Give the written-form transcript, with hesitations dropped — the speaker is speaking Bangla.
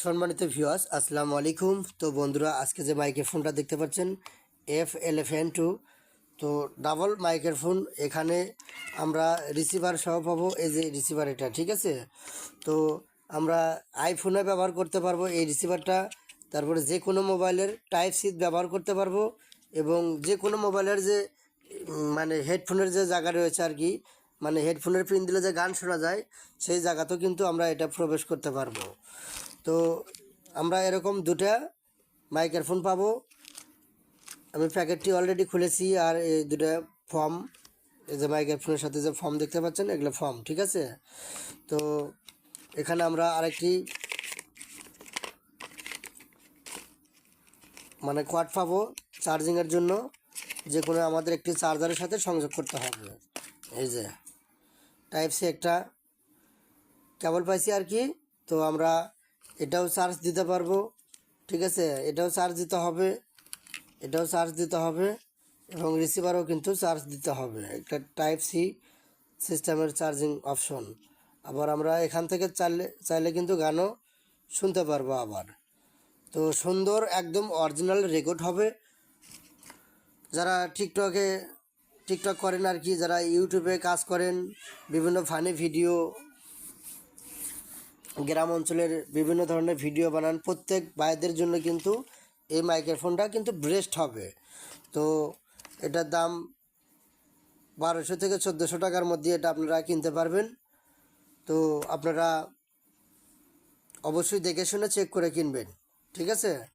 সম্মানিত ভিউয়ার্স, আসসালামু আলাইকুম। তো বন্ধুরা, আজকে যে মাইক্রোফোনটা দেখতে পাচ্ছেন F11 2, তো ডাবল মাইক্রোফোন। এখানে আমরা রিসিভার সহ পাবো। এই যে রিসিভার, এটা ঠিক আছে। তো আমরা আইফোনে ব্যবহার করতে পারবো এই রিসিভারটা। তারপরে যে কোনো মোবাইলের টাইপ সি ব্যবহার করতে পারবো, এবং যে কোনো মোবাইলের যে মানে হেডফোনের যে জায়গা রয়েছে আর কি, মানে হেডফোনের পিন দিলে যে গান শোনা যায়, সেই জায়গাতেও কিন্তু আমরা এটা প্রবেশ করতে পারবো। তো আমরা এরকম দুটা মাইক্রোফোন পাবো। আমি প্যাকেটটি অলরেডি খুলেছি। আর এই দুটা ফর্ম, এই যে মাইক্রোফোনের সাথে যে ফর্ম দেখতে পাচ্ছেন, এগুলো ফর্ম, ঠিক আছে। তো এখানে আমরা আরেকটি মানে কোয়াড পাবো চার্জিংয়ের জন্য। যে কোনো আমাদের একটি চার্জারের সাথে সংযোগ করতে হবে। এই যে টাইপ সি একটা কেবল পাইছি আর কি। তো আমরা এটাও চার্জ দিতে পারবো, ঠিক আছে। এটাও চার্জ দিতে হবে, এটাও চার্জ দিতে হবে, এবং রিসিভারও কিন্তু চার্জ দিতে হবে। একটা টাইপ সি সিস্টেমের চার্জিং অপশন। আবার আমরা এখান থেকে চাইলে কিন্তু গানও শুনতে পারবো আবার। তো সুন্দর একদম অরিজিনাল রেকর্ড হবে। যারা টিকটক করেন আর কি, যারা ইউটিউবে কাজ করেন, বিভিন্ন ফানি ভিডিও, গ্রাম অঞ্চলের বিভিন্ন ধরনের ভিডিও বানান, প্রত্যেক ভাইদের জন্য কিন্তু এই মাইক্রোফোনটা কিন্তু বেস্ট হবে। তো এটার দাম 1200 থেকে 1400 টাকার মধ্যে এটা আপনারা কিনতে পারবেন। তো আপনারা অবশ্যই দেখে শুনে চেক করে কিনবেন, ঠিক আছে।